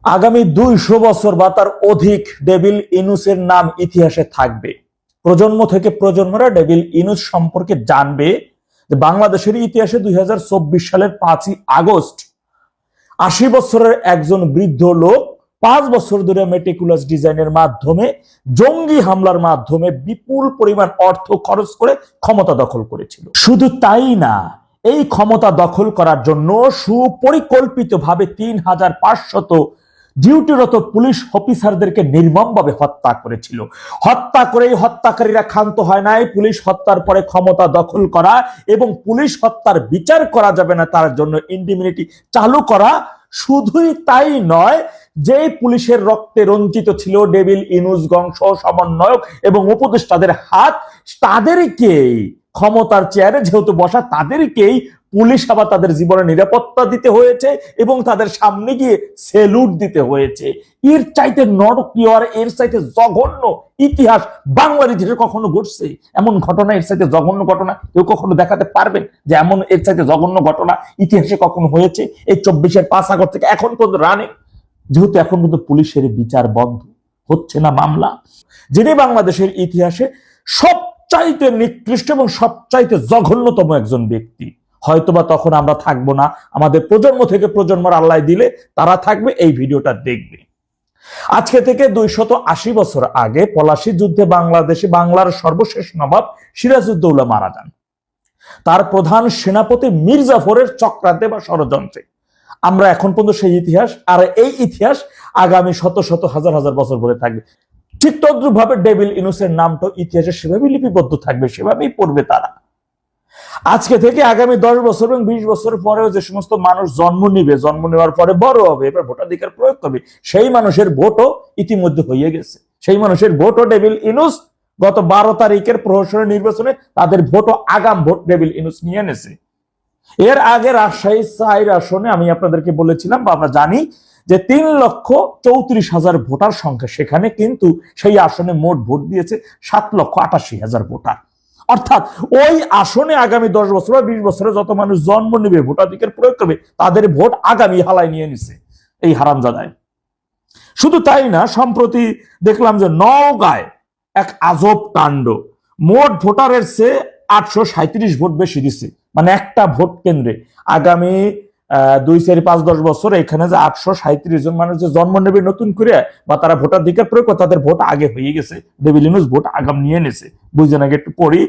আগামী 200 বছর বা তার অধিক ডেভিল ইনুসের নাম ইতিহাসে থাকবে। প্রজন্ম থেকে প্রজন্মরা ডেভিল ইনুস সম্পর্কে জানবে। বাংলাদেশের ইতিহাসে 2024 সালের 5ই আগস্ট 80 বছরের একজন বৃদ্ধ লোক 5 বছর ধরে মেটিকুলাস ডিজাইনের মাধ্যমে জঙ্গি হামলার মাধ্যমে বিপুল পরিমাণ অর্থ খরচ করে ক্ষমতা দখল করেছিল। শুধু তাই না, এই ক্ষমতা দখল করার জন্য সুপরিকল্পিতভাবে 3500 ডিউটিরত পুলিশ অফিসারদেরকে নির্মমভাবে হত্যা করেছিল। হত্যা করে হত্যাকারীরা ক্ষান্ত হয় নাই পুলিশ হত্যার পরে ক্ষমতা দখল করা এবং পুলিশ হত্যার বিচার করা যাবে না তার জন্য ইন্ডিমিনিটি চালু করা। শুধুই তাই নয়, যে পুলিশের রক্তে রঞ্জিত ছিল ডেভিল ইনুস গংশ সমন্বয়ক এবং উপদেষ্টাদের হাত, তাদেরকেই ক্ষমতার চেয়ারে যেহেতু বসা, তাদেরকেই পুলিশ আবার তাদের জীবনের নিরাপত্তা দিতে হয়েছে এবং তাদের সামনে গিয়ে সেলুট দিতে হয়েছে। এর চাইতে নরকীয় আর এর চাইতে জঘন্য ইতিহাস বাংলার ইতিহাসে কখনো ঘটছে? এমন ঘটনা, এর চাইতে জঘন্য ঘটনা কেউ কখনো দেখাতে পারবেন যে এমন এর চাইতে জঘন্য ঘটনা ইতিহাসে কখনো হয়েছে? এই 24-এর 5 আগস্ট থেকে এখন পর্যন্ত রানে, যেহেতু এখন কিন্তু পুলিশের বিচার বন্ধ হচ্ছে না মামলা। যিনি বাংলাদেশের ইতিহাসে সবচাইতে নিকৃষ্ট এবং সবচাইতে জঘন্যতম একজন ব্যক্তি, হয়তোবা তখন আমরা থাকবো না, আমাদের প্রজন্ম থেকে প্রজন্মর আল্লাহ দিলে তারা থাকবে, এই ভিডিওটা দেখবে। আজকে থেকে 280 বছর আগে পলাশী যুদ্ধে বাংলার সর্বশেষ নবাব সিরাজউদ্দৌলা মারা যান তার প্রধান সেনাপতি মীর জাফরের চক্রান্তে বা ষড়যন্ত্রে। আমরা এখন পর্যন্ত সেই ইতিহাস, আর এই ইতিহাস আগামী শত শত হাজার হাজার বছর ধরে থাকবে। ঠিক তদ্রুপ ভাবে ডেভিল ইনুসের নামটা ইতিহাসে সেভাবেই লিপিবদ্ধ থাকবে, সেভাবেই পড়বে তারা। আজকে থেকে আগামী 10 বছর এবং 20 বছর পরেও যে সমস্ত মানুষ জন্ম নিবে, জন্ম নেওয়ার পরে বড় হবে, এবার ভোটাধিকার প্রয়োগ করবে, সেই মানুষের ভোটও ইতিমধ্যে হয়ে গেছে। সেই মানুষের ভোটও ডেভিল ইনুস গত 12 তারিখের প্রহসনের নির্বাচনে তাদের ভোটও আগাম ভোট ডেভিল ইনুস নিয়ে এনেছে। এর আগে রাজশাহী 4 আসনে আমি আপনাদেরকে বলেছিলাম বা আমরা জানি যে 3,34,000 ভোটার সংখ্যা, সেখানে কিন্তু সেই আসনে মোট ভোট দিয়েছে 7,88,000 ভোটার। অর্থাৎ ওই আসনে আগামী 10 বছর বা 20 বছরে যত মানুষ জন্ম নেবে, ভোটাধিকার প্রয়োগ করবে, তাদের ভোট আগামী হালায় নিয়ে নিছে এই হারামজাদায়। শুধু তাই না, সম্প্রতি দেখলাম যে নওগাঁয় এক আজব কাণ্ড। মোট ভোটারের চেয়ে 837 ভোট বেশি দিছে, মানে একটা ভোট কেন্দ্রে আগামী 2, 4, 5, 10 বছর এখানে যে 837 জন মানুষ যে জন্ম নেবে নতুন করে বা তারা ভোটাধিকার প্রয়োগ করে, তাদের ভোট আগে হয়ে গেছে। ডেভিল ইনুস ভোট আগাম নিয়ে এনেছে। বুঝলেন? আগে একটু পড়ি।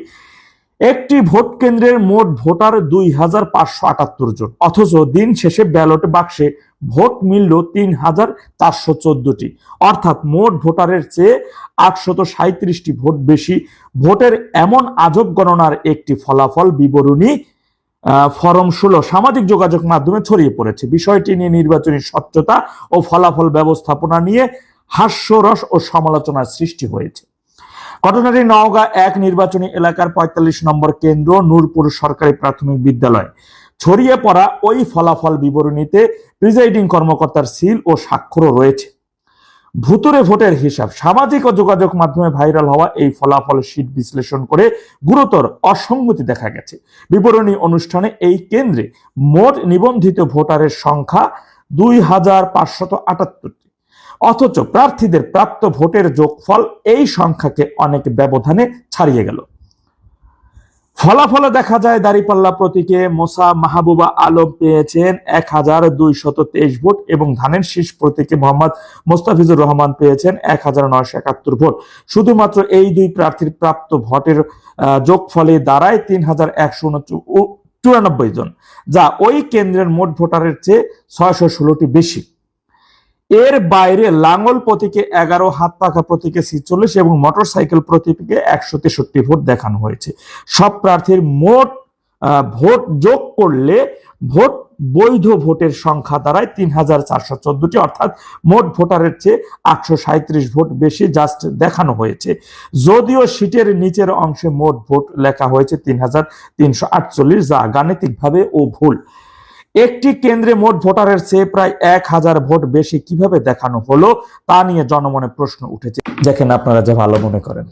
একটি ভোট কেন্দ্রের মোট ভোটার 2,578 জন, অথচ দিন শেষে ব্যালট বাক্সে ভোট মিলল 3,414টি। অর্থাৎ মোট ভোটারের চেয়ে 837টি ভোট বেশি। ভোটের এমন আজব গণনার একটি ফলাফল বিবরণী ফরম 16 সামাজিক যোগাযোগ মাধ্যমে ছড়িয়ে পড়েছে। বিষয়টি নিয়ে নির্বাচনী স্বচ্ছতা ও ফলাফল ব্যবস্থাপনা নিয়ে হাস্যরস ও সমালোচনার সৃষ্টি হয়েছে। ঘটনাটি নওগাঁ 1 নির্বাচনী এলাকার 45 নম্বর কেন্দ্র নূরপুর সরকারি প্রাথমিক বিদ্যালয়। ছড়িয়ে পড়া ওই ফলাফল বিবরণীতে প্রিজাইডিং কর্মকর্তার সিল ও স্বাক্ষরও রয়েছে। ভুতুরে ভোটের হিসাব। সামাজিক ও যোগাযোগ মাধ্যমে ভাইরাল হওয়া এই ফলাফল শীট বিশ্লেষণ করে গুরুতর অসঙ্গতি দেখা গেছে। বিবরণী অনুষ্ঠানে এই কেন্দ্রে মোট নিবন্ধিত ভোটারের সংখ্যা 2,578, অথচ প্রার্থীদের প্রাপ্ত ভোটের যোগফল এই সংখ্যাকে অনেক ব্যবধানে ছাড়িয়ে গেল। ফলাফলে দেখা যায় দাঁড়িপাল্লা প্রতীকে মোসা মাহবুবা আলম পেয়েছেন 1,223 ভোট এবং ধানের শীষ প্রতীকে মোহাম্মদ মোস্তাফিজুর রহমান পেয়েছেন 1,971 ভোট। শুধুমাত্র এই দুই প্রার্থীর প্রাপ্ত ভোটের যোগফলে দাঁড়ায় 3,194 জন, যা ওই কেন্দ্রের মোট ভোটারের চেয়ে 616টি বেশি। এর বাইরে লাঙ্গল প্রতীকে 11, হাত পাখা প্রতীকে 46 এবং মোটরসাইকেল প্রতীকে 163 ভোট দেখানো হয়েছে। সব প্রার্থীর মোট ভোট যোগ করলে বৈধ ভোটের সংখ্যা দাঁড়ায় 3,414টি, অর্থাৎ মোট ভোটারের চেয়ে 837 ভোট বেশি জাস্ট দেখানো হয়েছে। যদিও শীটের নিচের অংশে মোট ভোট লেখা হয়েছে 3,348, যা গাণিতিকভাবে ও ভুল। একটি কেন্দ্রে মোট ভোটারের চেয়ে প্রায় 1,000 ভোট বেশি কিভাবে দেখানো হলো তা নিয়ে জনমনে প্রশ্ন উঠেছে। দেখেন আপনারা যা ভালো মনে করেন।